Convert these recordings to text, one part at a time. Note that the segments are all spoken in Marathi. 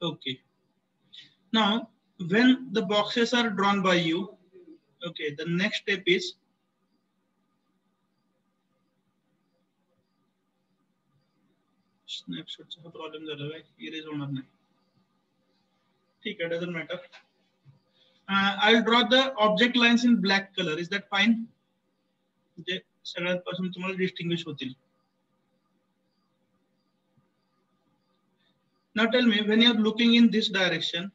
Okay. Now, when the boxes are drawn by you, okay, the next step is snapshotचा प्रॉब्लेम झाला आहे, इरेज होणार नाही. ठीक आहे, doesn't matter. I'll draw the object lines in black color. Is that fine? जे सगळ्यात पासून तुम्हाला डिस्टिंग्विश होतील. Now tell me, when you are looking in this direction,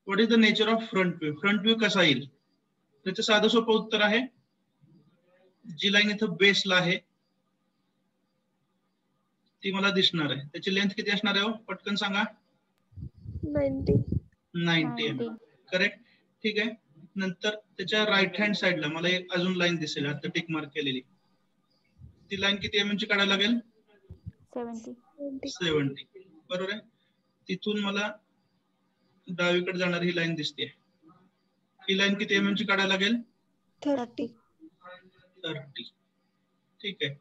what is the nature of front view? Front view कसा येईल? त्याचं साधं सोपं उत्तर आहे, जी लाईन इथं बेसला आहे ती मला दिसणार आहे. त्याची लेंथ किती असणार आहे? पटकन सांगा. 90 mm. करेक्ट. ठीक आहे. नंतर त्याच्या राईट हँड साइडला मला एक अजून लाईन दिसेल, आता टिक मार्क केलेली. ती लाईन किती mm ची काढायला लागेल? 70. बरोबर आहे. तिथून मला डावीकडे जाणारी ही लाईन दिसते. ही लाईन किती mm ची काढायला लागेल? 30. ठीक आहे.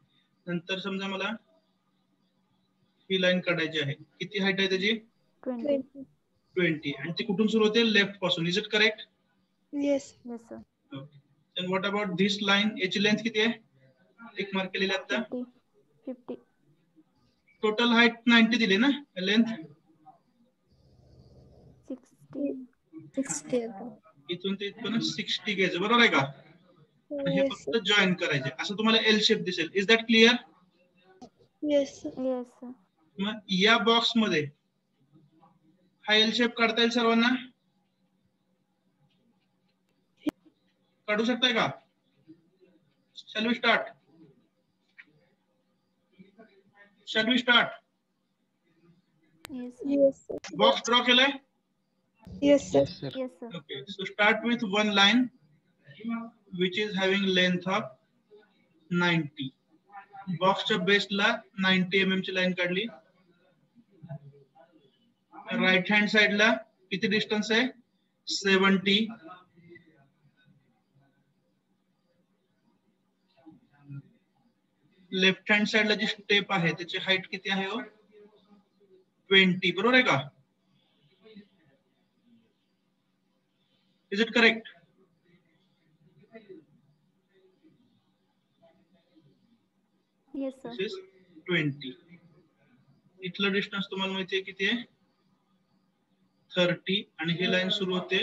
नंतर समजा मला ही लाईन काढायची आहे. किती हाईट आहे त्याची? 20. आणि ती कुठून सुरू होते? लेफ्ट पासून. Is it correct? Yes. Yes, sir. Okay. Then what about this line? याची लेंथ किती आहे? एक मार्क केलेली आता. 50. टोटल हाईट 90 दिली ना लेंथ? 60. इथून ते इथपर्यंत 60 घ्यायचं, बरोबर आहे का? हे Yes. फक्त जॉईन करायचे. असं तुम्हाला एल शेप दिसेल. Is that clear? Yes. Yes, sir. मग या बॉक्स मध्ये हा एल शेप काढता येईल सर्वांना? काढू शकताय का? Shall we start? Yes, Yes. Box draw केलाय? Yes, sir. yes, sir. Okay, so start with one line which is having length of 90. बॉक्सच्या बेसला 90 mm ची लाईन काढली. राईट हँड साइडला किती डिस्टन्स आहे? 70. लेफ्ट हँड साइडला जी स्टेप आहे त्याची हाईट किती आहे? 20. बरोबर आहे का? Is it correct? Yes, sir. This is 20. इथलं डिस्टन्स तुम्हाला माहिती आहे किती आहे? 30. आणि ही लाईन सुरू होते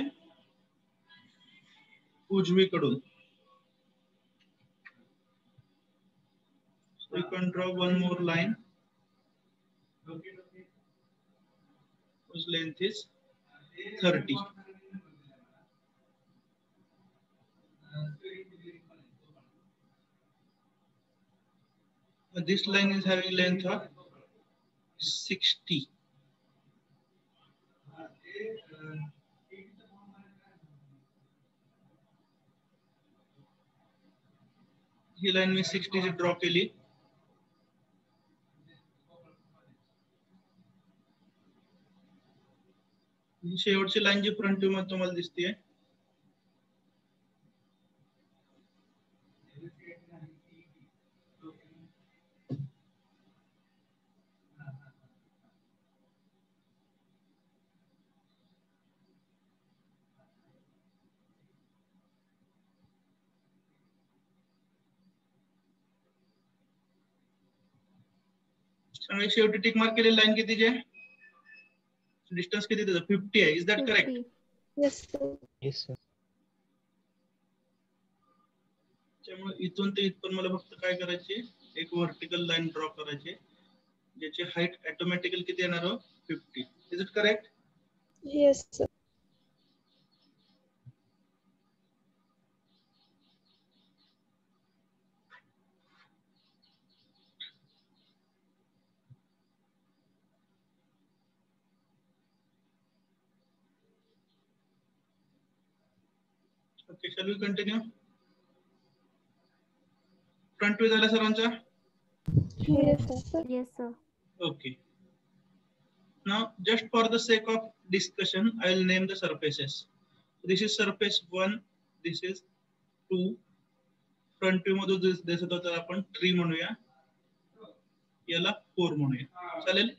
उजवीकडून. So you can draw one more line whose length is 30. This line is having length of 60. ही लाईन मी 60 ची ड्रॉ केली. शेवटची लाईन जी फ्रंट व्ह्यू मध्ये तुम्हाला दिसते आणि शेवटी टिक मार्क केलेली लाईन कितीची आहे? डिस्टन्स किती त्याचं? 50 आहे. Is that correct? 50. Yes, sir. Yes, sir. त्यामुळे इथून ते इथपर्यंत मला फक्त काय करायची? एक व्हर्टिकल लाईन ड्रॉ करायची ज्याची हाईट ऑटोमॅटिकली किती येणार? 50. Is it correct? Yes, sir. Okay, shall we continue? Front view झाला सर्वांचा? Yes, sir. Yes, sir. Okay. Now, just for the sake of discussion, I will name the surfaces. This is surface 1. This is 2. Front view मध्ये दिसत होता आपण ट्री म्हणूया. याला 4 म्हणूया. चालेल.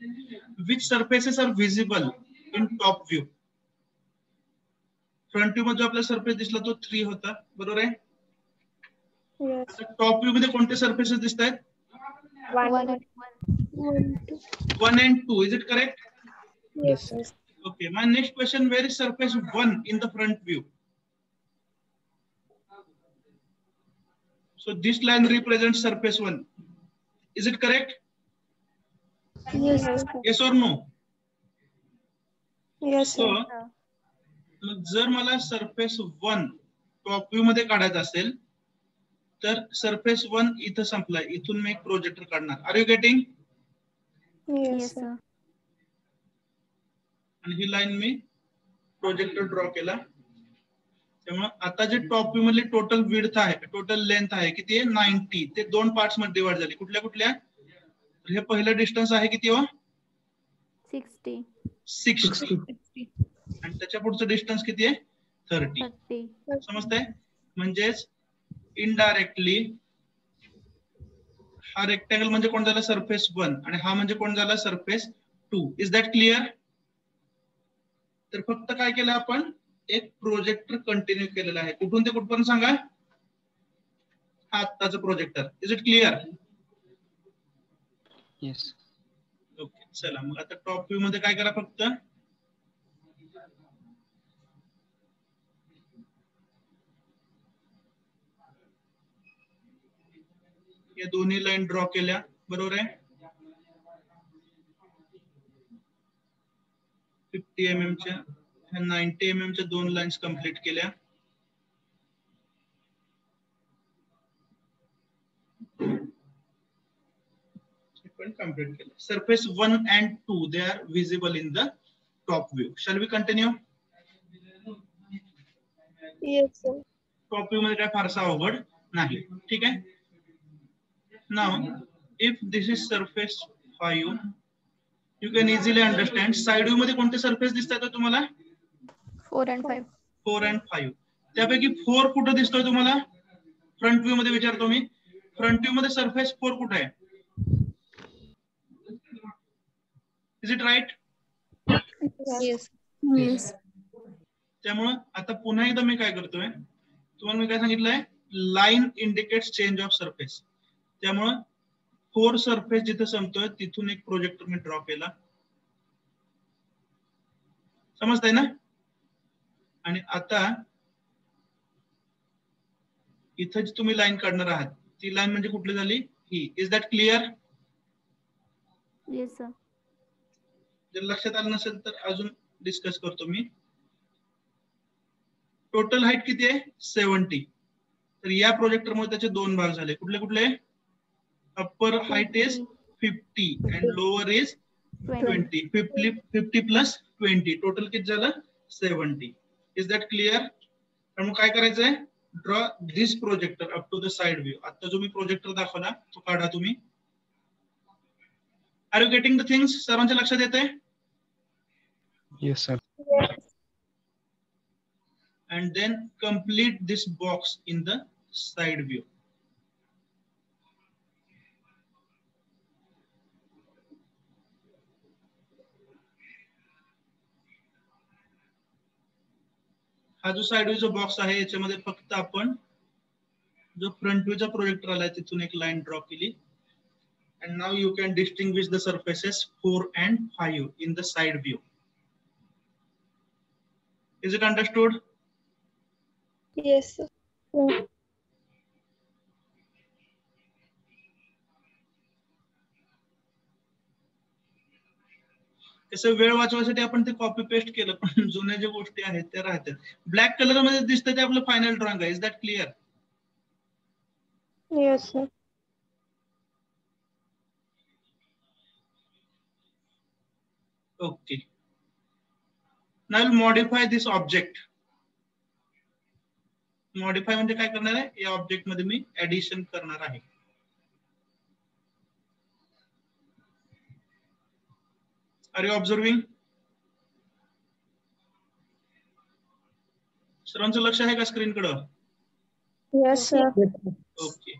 Which surfaces are visible in top view. Front view मध्ये आपला सरफेस दिसला तो 3 होता, बरोबर आहे. Yes. टॉप व्ह्यू मध्ये कोणते सरफेसेस दिसत आहेत? 1 1, and 1, 2. 1 and 2. Is it correct? Yes, sir. Okay. My next question: where is surface 1 in the front view? So this line represents surface 1. Is it correct? Yes, sir. Yes or no? Yes, So sir. मग जर मला सरफेस 1 टॉप व्ह्यू मध्ये काढायचा असेल तर सरफेस 1 इथं संपलाय. इथून मी एक प्रोजेक्टर काढणार. Are you getting? Yes, yes, sir. sir. आणि ही लाईन मी प्रोजेक्टर ड्रॉ केला. त्यामुळे आता जे टॉप व्ह्यू मधली टोटल विड्थ आहे, टोटल लेंथ आहे किती आहे? 90. ते 2 पार्ट्स मध्ये डिवाइड झाली. कुठल्या कुठल्या? हे पहिलं डिस्टन्स आहे किती हो? 60. 60. आणि त्याच्या पुढचं डिस्टन्स किती आहे? 30. 30. समजतंय? म्हणजेच इनडायरेक्टली हा रेक्टँगल म्हणजे कोण झाला? सरफेस 1 आणि हा म्हणजे कोण झाला? सरफेस 2. Is that clear? तर फक्त काय केलं आपण? एक प्रोजेक्टर कंटिन्यू केलेला आहे. कुठून ते कुठपर्यंत सांगा? हा आत्ताचं projector. Is it clear? Yes. Okay. चला मग आता टॉप व्ह्यू मध्ये काय करा? फक्त या दोन्ही लाईन ड्रॉ केल्या, बरोबर आहे. 50 mm च्या 90 mm च्या 2 लाईन्स कंप्लीट केल्या. कंप्लीट केलं. Surface 1 and 2 they are visible in the top view. Shall we continue? Yes, sir. Top view मध्ये काय फारसा अवघड नाही. ठीक आहे. Now if this is surface 5 you can easily understand. Side view मध्ये कोणते सरफेस दिसतात तुम्हाला? 4 and 5. 4 and 5. त्यापैकी 4 कुठे दिसतोय तुम्हाला? फ्रंट व्ह्यू मध्ये विचारतो मी. फ्रंट व्ह्यू मध्ये सरफेस 4 कुठे आहे? Is it right? Yes. Yes. त्यामुळे आता पुन्हा एकदा मी काय करतोय? तुम्हाला मी काय सांगितलंय? Line indicates change of surface. त्यामुळे 4 सरफेस जिथे संपतोय तिथून एक प्रोजेक्टर मी ड्रॉ केला. समजतंय ना? आणि आता इथं जी तुम्ही लाईन काढणार आहात ती लाईन म्हणजे कुठली झाली? ही. Is that clear? Yes, sir. जर लक्षात आलं नसेल तर अजून डिस्कस करतो मी. टोटल हाईट किती आहे? 70. तर या प्रोजेक्टर मध्ये त्याचे 2 भाग झाले. कुठले कुठले? Upper height is 50 and lower is 20. 50 plus 20. Total किती झालं? 70. Is that clear? तर मग काय करायचंय? Draw this projector up to the side view. आता जो मी प्रोजेक्टर दाखवला तो काढा तुम्ही. Are you getting the things? सर्वांच्या लक्षात येते? Yes sir. Yes. And then complete this box in the side view. हा जो साइड व्ह्यू जो बॉक्स आहे याच्यामध्ये फक्त आपण जो फ्रंट व्ह्यू चा प्रोजेक्टर आलाय तिथून एक लाईन ड्रॉ केली. And now you can distinguish the surfaces 4 and 5 in the side view. Is it understood? Yes, sir. कसं वेळ वाचवायसाठी आपण ते कॉपी पेस्ट केलं पण जुन्या ज्या गोष्टी आहेत त्या राहतात. ब्लॅक कलर मध्ये दिसतं ते आपलं फायनल ड्रॉइंग आहे. Is that clear? Yes, sir. Okay. Now I'll modify this object. Modify म्हणजे काय करणार आहे? या ऑब्जेक्ट मध्ये मी ऍडिशन करणार आहे. Are you observing? सर्वांचं लक्ष आहे का स्क्रीन कडे? Yes, sir. ओके.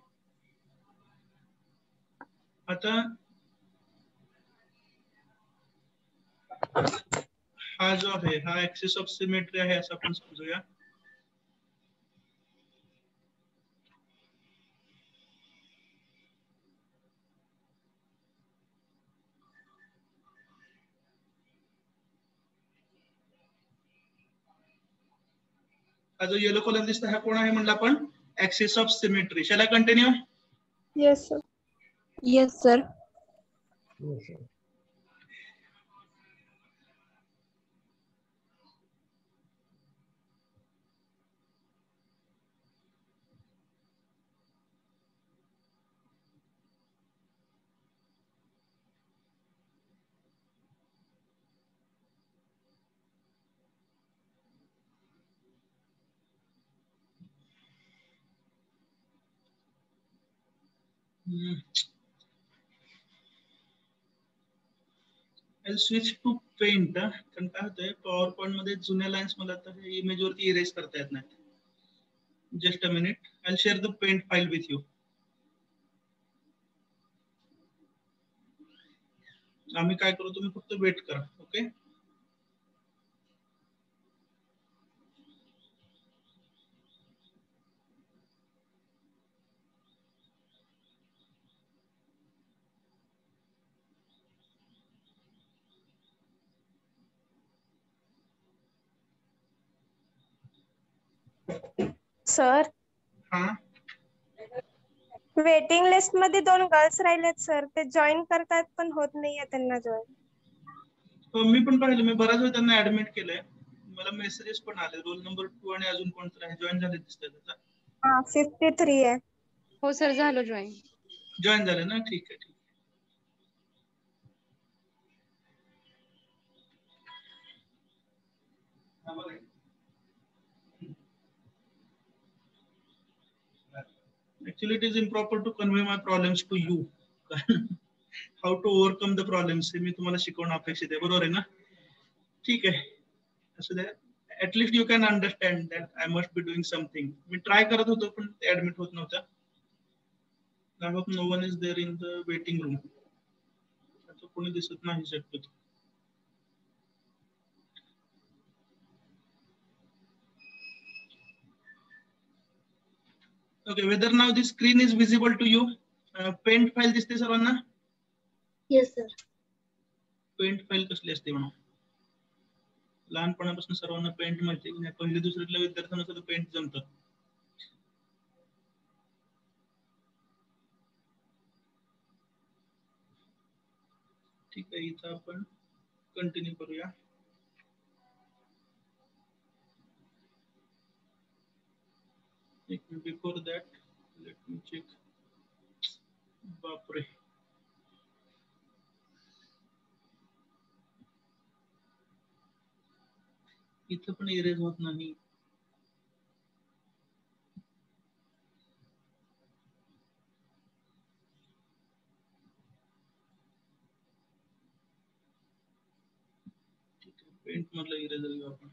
आता हा जो आहे हा ऍक्सिस ऑफ सिमेट्री आहे असं आपण समजूया. हा जो येलो कलर दिसतो हा कोण आहे म्हणलं आपण? Axis of symmetry. शाला continue? Yes, sir. Yes, sir. Yes, sir. I'll switch to paint. कारण काय होतंय पॉवर पॉइंट मध्ये जुन्या लाईन्स मला आता इमेज वरती इरेज करता येत नाही. Just a minute. I'll share the paint file with you. आम्ही काय करू तुम्ही फक्त वेट करा. ओके. सर हा वेटिंग लिस्ट मध्ये 2 गर्ल्स राहिलेत सर. ते जॉईन करतात पण होत नाहीये त्यांना जॉईन. मी पण पाहिलं. मी बराच वेळ त्यांना ऍडमिट केलंय. मला मेसेजेस पण आले. रोल नंबर 2 आणि अजून कोणतं आहे जॉईन झाले दिसतंय त्याचा. हा 53 आहे. हो सर झालो जॉईन. जॉईन झाले ना? ठीक आहे. Actually, it is improper to convey my problems to you. How to overcome the problems हे मी तुम्हाला शिकवणं अपेक्षित आहे. बरोबर आहे ना? ठीक आहे. असू द्या. At least you can understand that I must be doing something. Me try करत होतो पण ऍडमिट होत नव्हता. I hope no one is there in the waiting room. आता कोणी दिसत नाही शक्यतो. Okay, whether now the screen is visible to you? Paint file दिसते सर्वांना? Yes, sir. पेंट फाईल कसली असते म्हणून? लहानपणापासून सर्वांना पेंट माहिती आहे. पहिली दुसरीतल्या विद्यार्थ्यांना सुद्धा पेंट जमतं. ठीक आहे. इथं आपण कंटिन्यू करूया. Before that let me check. बापरे. इथं पण इरेज होत नाही. ठीक आहे. पेंट मधलं इरेजर घेऊ आपण.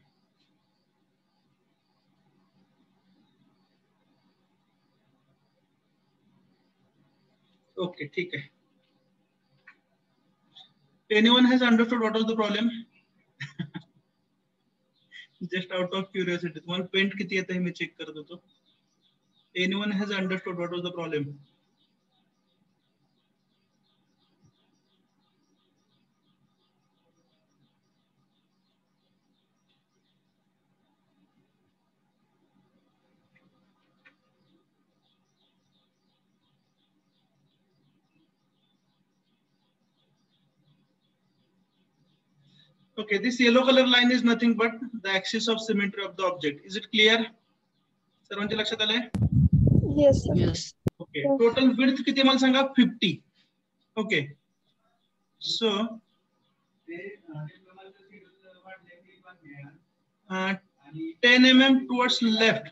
ओके ठीक आहे. Anyone has understood what was the problem? Just out of curiosity. तुम्हाला पेंट किती येतं हे मी चेक करत होतो. Anyone has understood what was the problem? Okay, this yellow color line is nothing but the axis of symmetry of the object. Is it clear? सर्वांच्या लक्षात आलंय? Yes, sir. Yes. Okay. Total width किती मला सांगा? 50. Okay. So 10 mm towards left.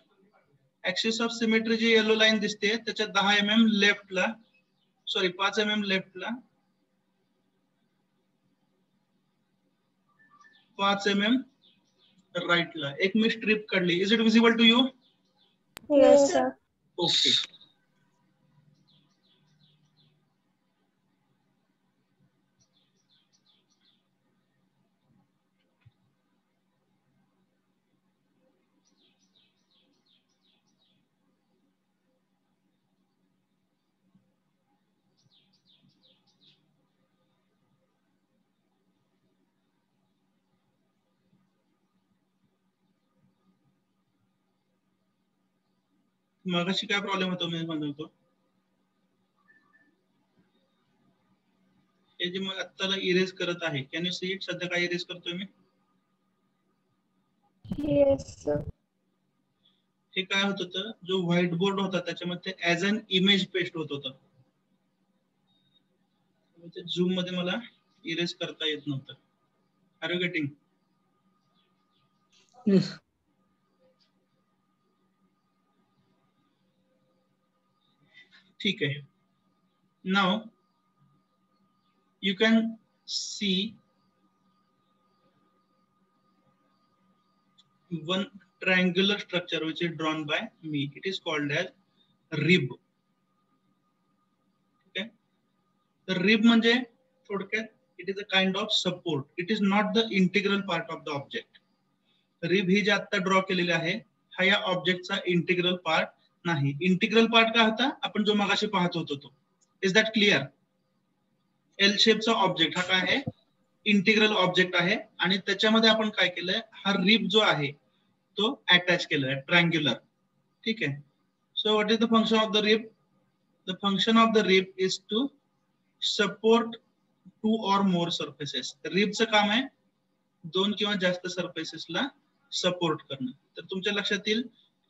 Axis of symmetry G yellow line दिसते त्याच्या 10 mm left ला, sorry 5 mm left ला, 5 mm right ला एक मी स्ट्रिप काढली. Is it visible to you? Yes sir. Okay. मगाशी काय प्रॉब्लेम होतो मी म्हणतो, हे जे मग आत्ताला इरेज करत आहे, कॅन यू सी इट? सध्या काय इरेज करतोय मी? Yes, sir. हे काय होत होतं, जो व्हाईट बोर्ड होता त्याच्यामध्ये ऍज अन इमेज पेस्ट होत होतं. झूम मध्ये मला इरेज करता येत नव्हतं. Are you getting? Yes. ठीक आहे. Now you can see one triangular structure which is drawn by me. It is called as rib. Okay, the rib म्हणजे थोडक्यात it is a kind of support. It is not the integral part of the object. rib ही जी आता ड्रॉ केलेली आहे, हा या ऑब्जेक्टचा इंटिग्रल पार्ट नाही. इंटिग्रल पार्ट काय होता, आपण जो मगाशी पाहत होतो तो. Is that clear? एल शेपचा ऑब्जेक्ट हा काय आहे, इंटिग्रल ऑब्जेक्ट आहे, आणि त्याच्यामध्ये आपण काय केलंय, हा रिब जो आहे तो अटॅच केलाय ट्रायंग्युलर. ठीक आहे. So what is the function of the rib? The function of the rib is to support 2 or more surfaces. रिबचं काम आहे 2 किंवा जास्त सरफेसेसला सपोर्ट करणं. तर तुमच्या लक्षात येईल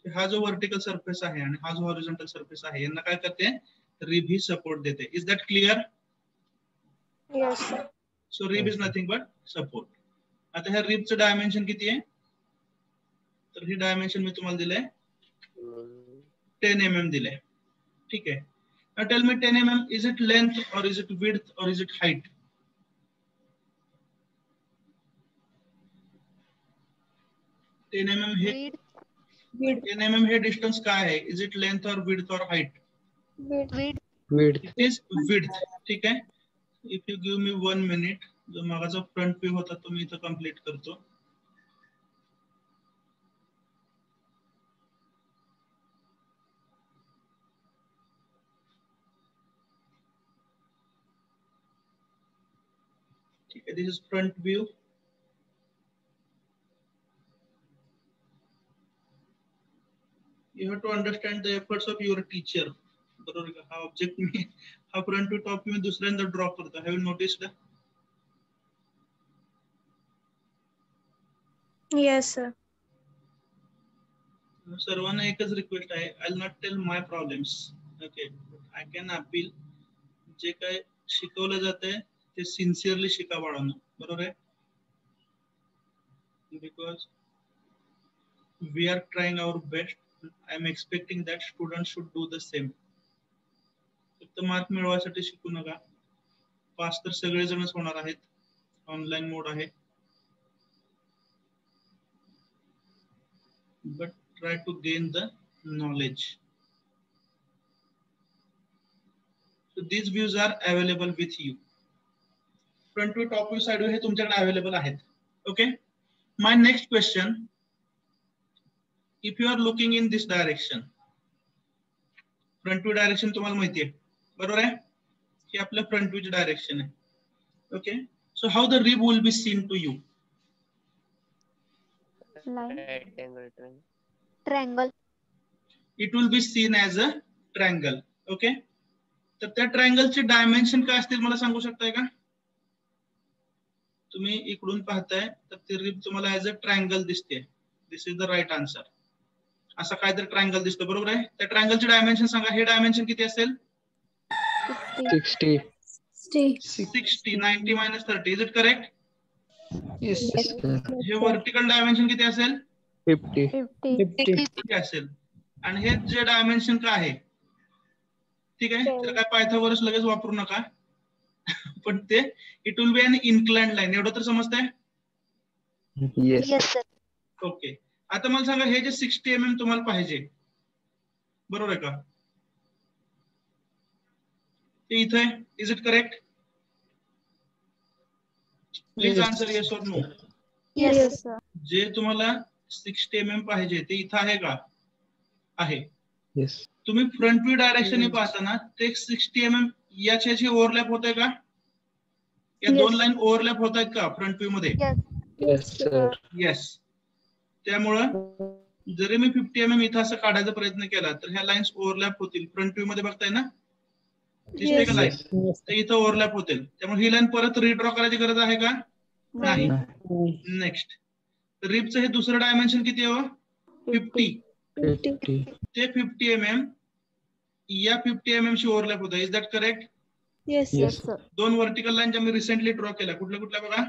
हा जो व्हर्टिकल सरफेस आहे आणि हा जो हॉरिझॉन्टल सरफेस आहे, यांना काय करते, रिब ही सपोर्ट देते. Is that clear? Yes, sir. So rib is nothing but support. आता ह्या रिबचं डायमेन्शन किती आहे? तर ही डायमेन्शन मी तुम्हाला दिलंय 10 mm दिलंय. ठीक आहे. Now tell me 10 mm, is it length or is it width or is it height? Width. 10 mm हे डिस्टन्स काय आहे? इज इट लेंथ और विड्थ और height? Width. Width. It is width. ठीक आहे. If you give me 1 minute, जो मागाचा फ्रंट व्ह्यू होता तो मी इथं कंप्लीट करतो. ठीक आहे. This is front view. You have to understand the efforts of your teacher. बरोबर का? हा ऑब्जेक्ट मी हा फ्रंट टू टॉप मी दुसऱ्यांदा ड्रॉ करतो. Have you noticed? Yes, sir. सर्वांना एकच रिक्वेस्ट आहे, I will not tell my problems. Okay, I can appeal जे काय शिकवलं जातंय ते सिन्सिअरली शिका बाळांनो. बरोबर आहे? Because we are trying our best. I am expecting that students should do the same. फक्त मार्क मिळवण्यासाठी शिकू नका. पास तर सगळेजणच होणार आहेत. ऑनलाईन मोड आहे. But try to gain the knowledge. So these views are available with you. Front view, top view, side view हे तुमच्याकडे available आहेत. Okay. My next question. If you are looking in this direction, front view direction तुम्हाला माहिती आहे, बरोबर आहे? हे आपलं front view direction आहे. Okay. So how the rib will be seen to you? Triangle. It will be seen as a triangle. Okay. तर त्या ट्रायंगलचे डायमेन्शन काय असतील मला सांगू शकताय का? तुम्ही इकडून पाहताय तर ती रिब तुम्हाला ऍज अ ट्रायंगल दिसते. दिस इज द राईट आन्सर. असा काहीतरी ट्रायंगल दिसतो, बरोबर आहे? त्या ट्रायंगलचे डायमेन्शन सांगा. हे डायमेन्शन किती असेल? 60. 60. 90 minus 30. Is it correct? Yes, sir. हे वर्टिकल डायमेन्शन किती असेल? 50. 50 असेल. आणि हे जे डायमेन्शन काय आहे, ठीक आहे, तर काय पायथागोरस लगेच वापरू नका. पण ते it will be an inclined line. एवढं तर समजतंय? Yes. Yes, sir. ओके. आता मला सांगा, हे जे 60 mm तुम्हाला पाहिजे, बरोबर आहे का? ते इथे आहे. Is it correct? Please answer yes और नो. Yes, sir. जे तुम्हाला 60 mm पाहिजे ते इथं आहे का? आहे. Yes. तुम्ही फ्रंट व्ह्यू डायरेक्शन पाहताना ते 60 mm याच्याशी ओव्हरलॅप होत आहे का? या दोन लाईन ओव्हरलॅप होत आहेत का फ्रंट व्ह्यू मध्ये? Yes. Yes, sir. येस. त्यामुळं जरी मी 50 mm इथं असं काढायचा प्रयत्न केला तर ह्या लाईन्स ओव्हरलॅप होतील. फ्रंट व्ह्यू मध्ये बघताय ना, दिसते का लाईन? तर इथं ओव्हरलॅप होतील. त्यामुळे ही लाईन परत रिड्रॉ करायची गरज आहे का? नाही. नेक्स्ट, रिबचं हे दुसरं डायमेन्शन किती आहे? 50. 50. ते 50 mm या 50 mm शी ओव्हरलॅप होतं. Is that correct? Yes, Yes. sir. दोन व्हर्टिकल लाईन ज्या मी रिसेंटली ड्रॉ केल्या, कुठल्या बघा?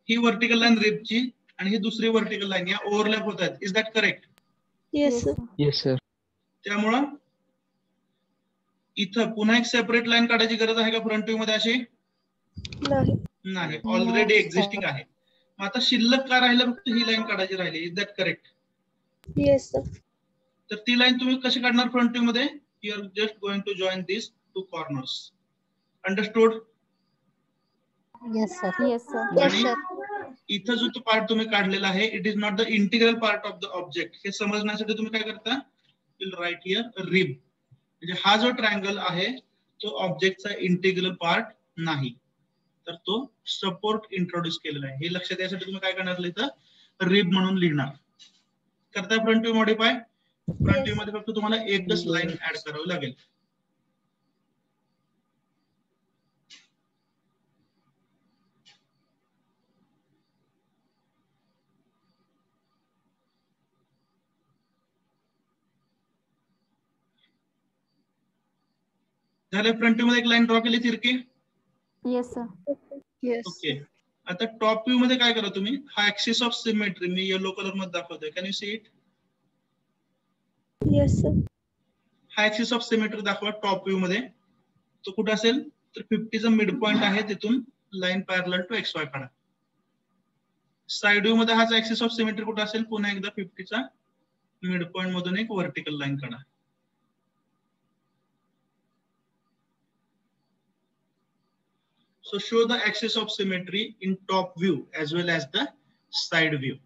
ही व्हर्टिकल लाईन रिबची आणि ही दुसरी व्हर्टिकल लाईन या ओव्हरलॅप होत आहेत. Is that correct? Yes, sir. Yes, sir. त्यामुळं इथं पुन्हा एक सेपरेट लाईन काढायची गरज आहे का फ्रंट व्ह्यू मध्ये अशी? नाही, ऑलरेडी एक्झिस्टिंग आहे. मग आता शिल्लक का राहिलं? फक्त ही लाईन काढायची राहिली. Is that correct? Yes, sir. तर ती लाईन तुम्ही कशी काढणार फ्रंट व्ह्यू मध्ये? You are just going to join this two corners. Understood? Yes, sir. Yes, sir. आणि इथं जो पार्ट तुम्ही काढलेला आहे, it is not the integral part of the object. हे समजण्यासाठी तुम्ही काय करता? Will write here rib. म्हणजे हा जो ट्रायंगल आहे तो ऑब्जेक्टचा इंटिग्रल पार्ट नाही, तर तो सपोर्ट इंट्रोड्यूस केलेला आहे. हे लक्षात यासाठी तुम्ही काय करणार? इथं रिब म्हणून लिहिणार. करता front view modify? Front view मध्ये फक्त तुम्हाला एकच लाईन ऍड करावी लागेल. झालं? फ्रंट व्ह्यू मध्ये एक लाईन ड्रॉ केली तिरकी. Yes, sir. Yes. ओके. आता टॉप व्ह्यू मध्ये काय करा तुम्ही? हा axis of symmetry me yellow colour मध्ये दाखवतोय. Can you see it? Yes, sir. हा ऍक्सिस ऑफ सिमेट्री दाखवा टॉप व्ह्यू मध्ये. तो कुठे असेल? तर 50 चा मिड पॉइंट आहे, तिथून लाईन पॅरलल टू XY काढा. साइड व्ह्यू मध्ये हाच ऍक्सिस ऑफ सिमेट्री कुठे असेल? पुन्हा एकदा 50 चा मिड पॉइंट मधून एक व्हर्टिकल लाईन काढा. So show the axis of symmetry in top view as well as the side view.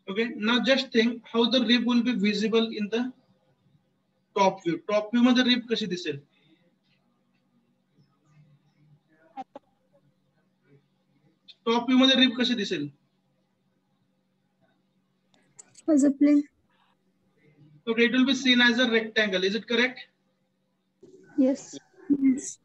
Okay, now just think how the rib will be visible in the top view. Top view मध्ये rib कशी दिसेल? टॉप व्ह्यू मध्ये rib कशी दिसेल? As a plane. Okay, it will be seen as a rectangle. Is it correct? Yes. Yes.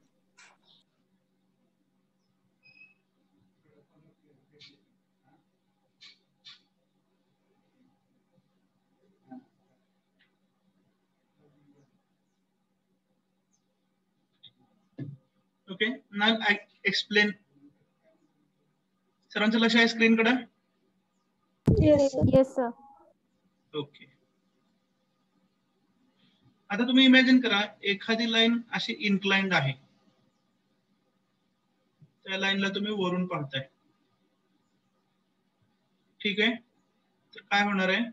Okay, now I explain. सरांचं लक्ष आहे स्क्रीन कडे? Yes, sir. Yes, sir. Okay. आता तुम्ही इमॅजिन करा, एखादी लाईन अशी इन्क्लाइंड आहे. त्या लाईनला तुम्ही वरून पाहताय. ठीक आहे? तर काय होणार आहे?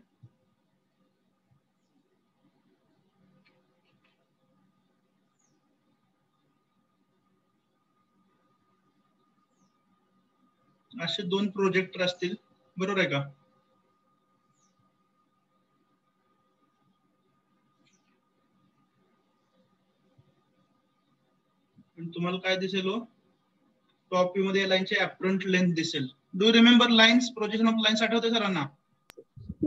असे दोन प्रोजेक्टर असतील, बरोबर आहे का? तुम्हाला काय दिसेल? टॉप व्ह्यू मध्ये लाईनची ऍपरंट लेंथ दिसेल. Do remember lines? Projection of lines आठवते सरांना?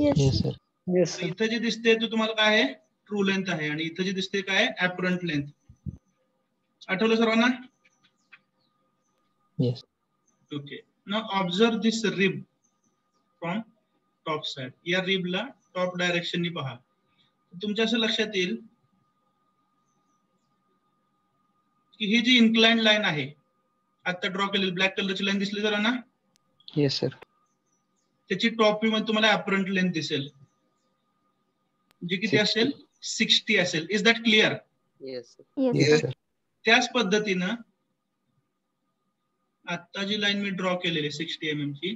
Yes. Yes, sir. Yes, sir. इथं जे दिसते ते तुम्हाला काय आहे? ट्रू लेंथ आहे. आणि इथं जे दिसते काय आहे? Apparent length. आठवलं सर्वांना? Yes. Okay. Now observe this rib from top side. या रिबला टॉप डायरेक्शन नी पहा. तुमच्या असं लक्षात येईल की ही जी इन्क्लाइंड लाईन आहे, आता ड्रॉ केलेली ब्लॅक कलरची लाईन दिसली जरा ना? Yes, sir. त्याची टॉप व्ह्यू मध्ये तुम्हाला अपरंट लेंथ दिसेल, जी किती 60. असेल 60 असेल. Is that clear? Yes, Yes, sir. sir. त्याच पद्धतीनं आता जी लाईन मी ड्रॉ केलेली 60 mm ची,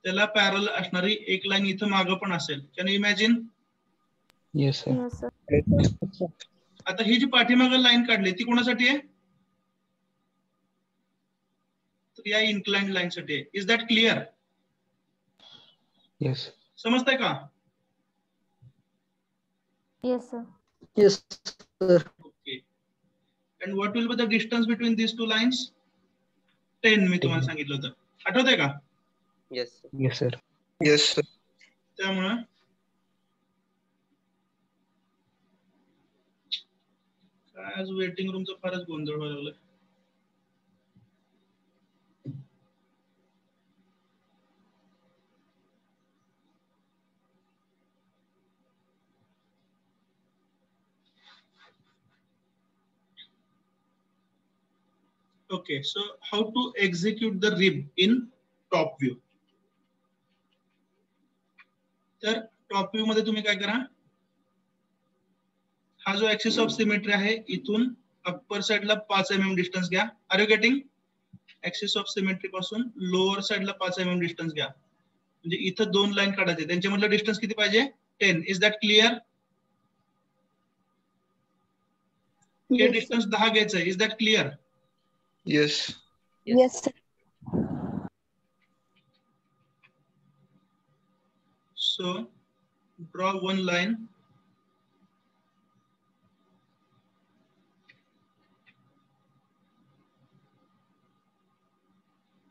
त्याला पॅरल असणारी एक लाईन इथं मागं पण असेल. Can you imagine? Yes, sir. Yes, sir. आता ही जी पाठीमागं लाईन काढली ती कोणासाठी आहे? तर या इन्क्लाइंड लाईन साठी आहे. Is that clear? Yes. समजतंय का? Yes, sir. Yes, sir. Okay. And what will be the distance between these two lines? 10 मी तुम्हाला 10. सांगितलं होतं. आठवतंय का? Yes, sir. Yes, sir. Yes, sir. त्यामुळं काय आज वेटिंग रूमचा फारच गोंधळ व्हायला लागलाय. Okay, so how to execute the rib in top view? तर टॉप व्ह्यू मध्ये तुम्ही काय करा, हा जो ऍक्सिस ऑफ सिमेट्री आहे इथून अप्पर साइडला 5 mm डिस्टन्स घ्या. Are you getting? Axis of symmetry पासून लोअर साइडला 5 mm डिस्टन्स घ्या. म्हणजे इथं 2 लाईन काढायचे, त्यांच्यामधलं डिस्टन्स किती पाहिजे? 10. Is that clear? हे Yes, sir. डिस्टन्स 10 घ्यायचं. Is that clear? Yes. Yes, sir. So draw one line.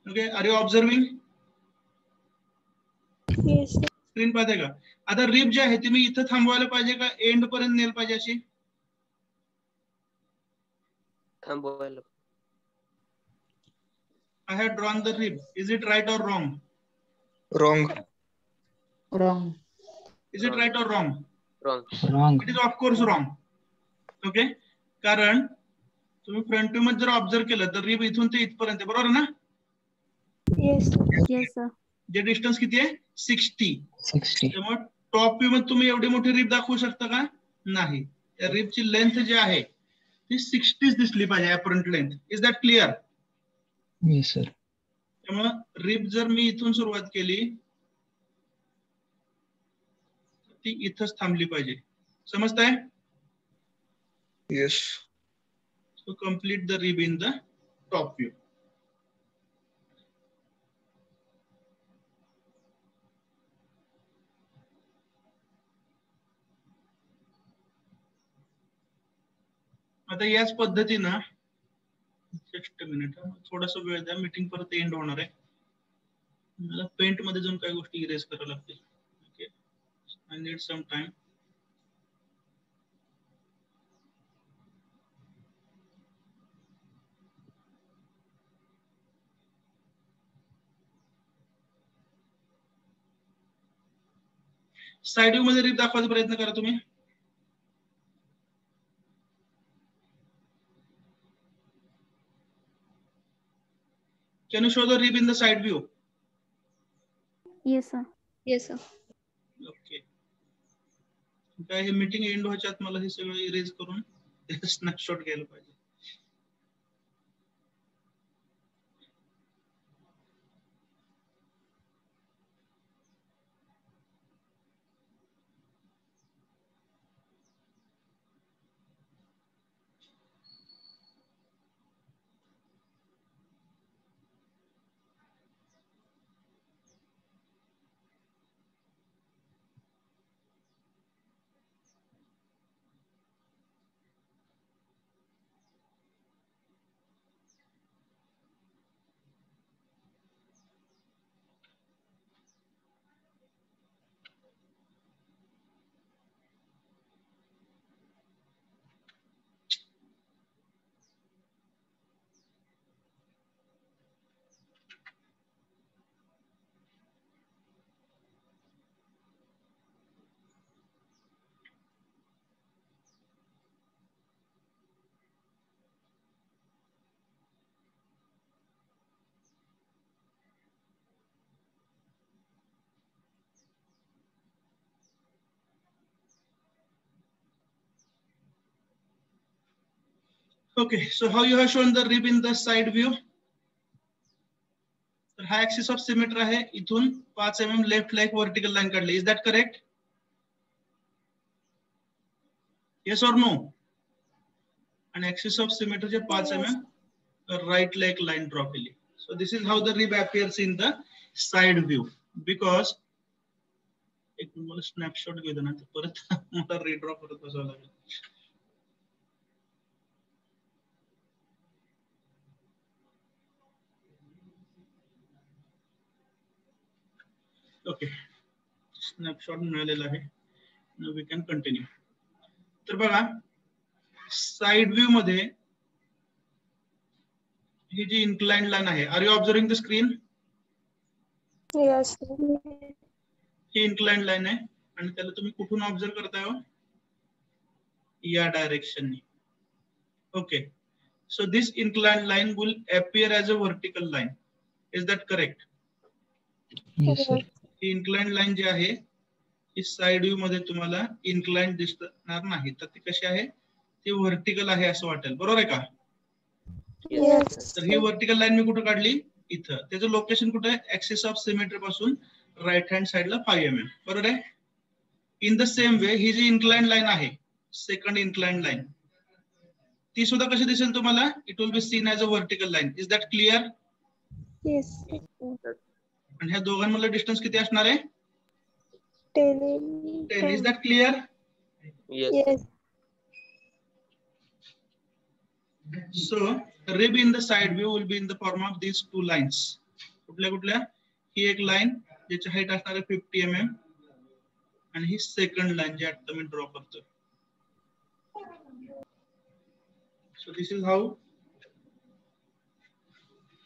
Okay, are you observing? Yes, sir. Screen पाहते का? आता रिब जी आहे ती मी इथं थांबवायला पाहिजे का एंड पर्यंत नेल पाहिजे अशी? थांबवायला. I have drawn the rib. Is it right or wrong? Wrong. Wrong. Is it right or wrong? Wrong. Wrong. It is of course wrong. Okay? कारण तुम्ही फ्रंट व्ह्यू मध्ये जर ऑब्झर्व केलं तर रिब इथून ते इथपर्यंत आहे, बरोबर ना? Yes, sir. Yes, sir. जे डिस्टन्स किती आहे? 60. 60. त्यामुळे टॉप व्ह्यू मध्ये तुम्ही एवढी मोठी रिब दाखवू शकता का? नाही. त्या रिबची लेंथ जी आहे ती 60 दिसली पाहिजे, apparent length. Is that clear? Yes, sir. त्यामुळे रिब जर मी इथून सुरुवात केली ती इथंच थांबली पाहिजे. समजताय? Yes. So complete the rib in the top view. आता याच पद्धतीनं जस्ट मिनिट, थोडासा वेळ द्या, मीटिंग परत एंड होणार आहे. मला पेंट मध्ये जाऊन काही गोष्टी इरेज कराव्या लागतील. Okay, I need some time. Side view मध्ये रिब दाखवायचा प्रयत्न करा तुम्ही. Can you show the rib in the side view? Yes, sir. Yes, sir. Okay. काय हे मीटिंग एंड व्हायच्या आत मला हे सगळं इरेज करून स्नॅपशॉट घ्यायला पाहिजे. Okay, so how you have shown the rib in the side view? तर हा ऍक्सिस ऑफ सिमेट्री आहे, इथून 5 mm लेफ्ट ला एक वर्टिकल लाईन काढली. Is that correct? Yes or no? आणि ऍक्सिस ऑफ सिमेट्रीचे 5 mm राईट ला एक लाईन ड्रॉ केली. So this is how the rib appears in the side view. Because एक मला स्नॅपशॉट घेऊ दे ना, परत मला रिड्रॉ करत बसावं लागेल. ओके, स्नॅपशॉट मिळालेला आहे. Now we can continue. तर बघा, साइड व्ह्यू मध्ये ही जी इन्क्लाइंड लाईन आहे, are you observing the screen? Yes. ही इन्क्लाइंड लाईन आहे आणि त्याला तुम्ही कुठून ऑब्झर्व करताय हो? या डायरेक्शननी. Okay, so this inclined line will appear as a vertical line. Is that correct? Yes, sir. ही इन्क्लाइंड लाईन जी आहे, ही साइड व्ह्यू मध्ये तुम्हाला इन्क्लाइंड दिसणार नाही, तर ती कशी आहे? ती व्हर्टिकल आहे असं वाटेल. बरोबर आहे का? Yes. तर ही व्हर्टिकल लाईन मी कुठे काढली? इथं. त्याचं लोकेशन कुठे आहे? ऍक्सिस ऑफ सिमेट्री पासून राईट हँड साइडला 5 mm. बरोबर आहे? इन द सेम वे ही जी इन्क्लाइंड लाईन आहे, सेकंड इन्क्लाइंड लाईन, ती सुद्धा कशी दिसेल तुम्हाला? It will be seen as a vertical line. Is that clear? Yes. आणि ह्या दोघांमधलं डिस्टन्स किती असणार आहे? 10. 10. Is that clear? Yes. Yes. So rib in the side view will be in the form of these two lines. कुठल्या कुठल्या? ही एक लाईन ज्याची हाईट असणार आहे 50 mm आणि ही सेकंड लाईन जी आता मी ड्रॉ करतोय. So this is how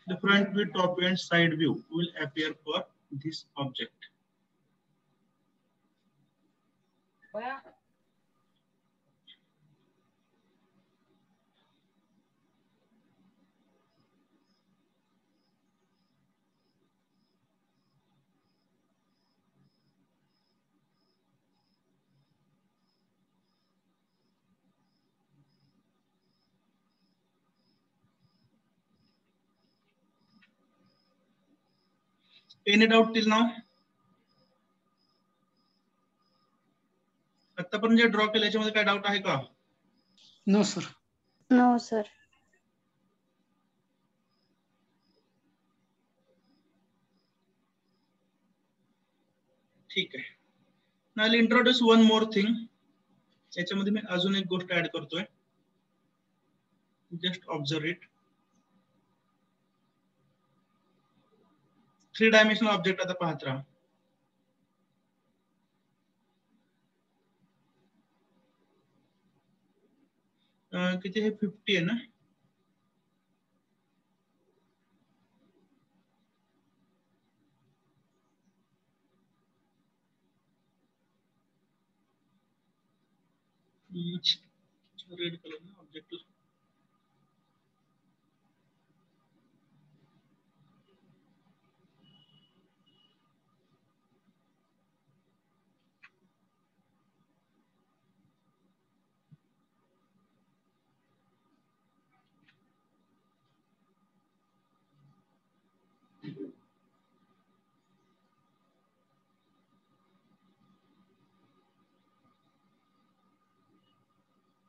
the front view, top view and side view will appear for this object. Any doubt till now? आतापर्यंत जे ड्रॉ केलं याच्यामध्ये काय डाऊट आहे का? No, sir. No, sir. ठीक आहे. Now I'll introduce one more thing. याच्यामध्ये मी अजून एक गोष्ट ऍड करतोय. Just observe it. 3-dimensional object आता पाहत राहा. किती हे 50 आहे ना? रेड कलर ना object.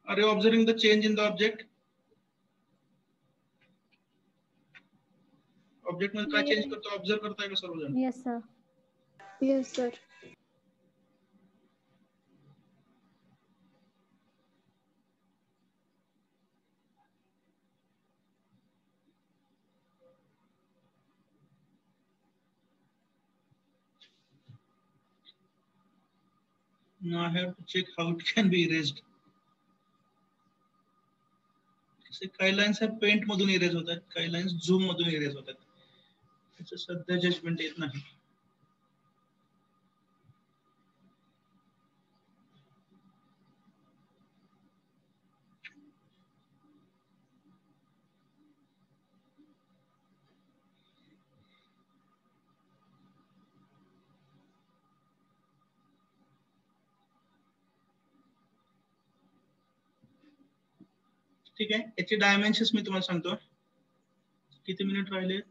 Are you observing the change in the object? Object मध्ये काय चेंज करतो ऑब्झर्व करताय का सर्वजण? Yes, sir. Yes, sir. Now I have to check how it can be erased. काही लाईन्स पेंट मधून इरेज होतात, काही लाईन्स झूम मधून इरेज होतात. त्याचं सध्या जजमेंट येत नाही. ठीक आहे. याचे डायमेन्शन्स मी तुम्हाला सांगतो. किती मिनिट राहिलेत?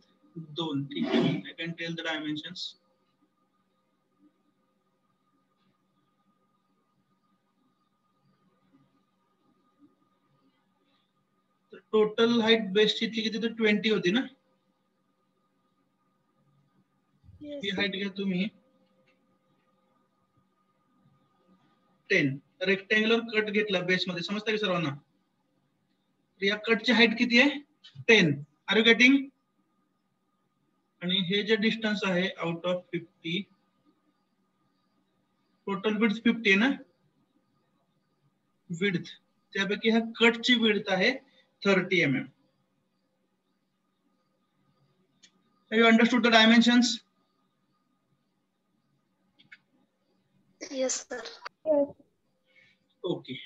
2. ठीक आहे. I can tell the dimensions. Total height बेसची किती तर 20 होती ना. ही हाईट घ्या तुम्ही 10. रेक्टँग्युलर कट घेतला बेस मध्ये, समजतं की सर्वांना? या कटची हाईट किती आहे? 10. Are you getting? आणि हे जे डिस्टन्स आहे आउट ऑफ 50, टोटल विड्थ 50 आहे ना विड्थ, त्यापैकी ह्या कटची विड्थ आहे 30 mm. Have you understood the dimensions? Yes, sir. Yes. Okay.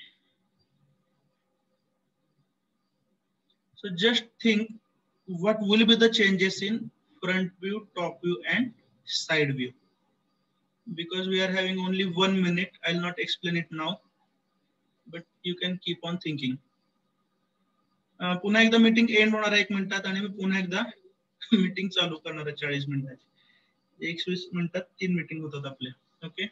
So just think what will be the changes in front view, top view and side view. Because we are having only 1 minute, I'll not explain it now, but you can keep on thinking. पुन्हा एकदा मीटिंग एंड होणार आहे 1 मिनिटात आणि मी पुन्हा एकदा मीटिंग चालू करणार आहे 40 मिनिटाची. 120 मिनिटात 3 मीटिंग होतात आपल्या. ओके.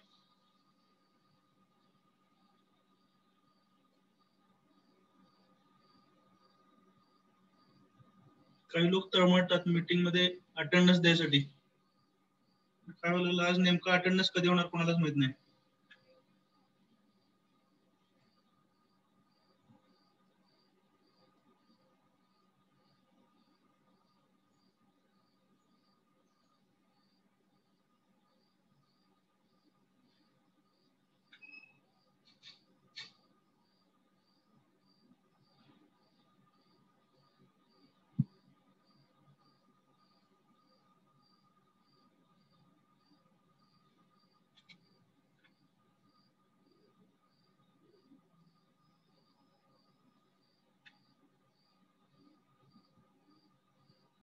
काही लोक तळमळतात मीटिंग मध्ये अटेंडन्स द्यायसाठी. काय बोललं आज नेमका अटेंडन्स कधी होणार कोणालाच माहित नाही.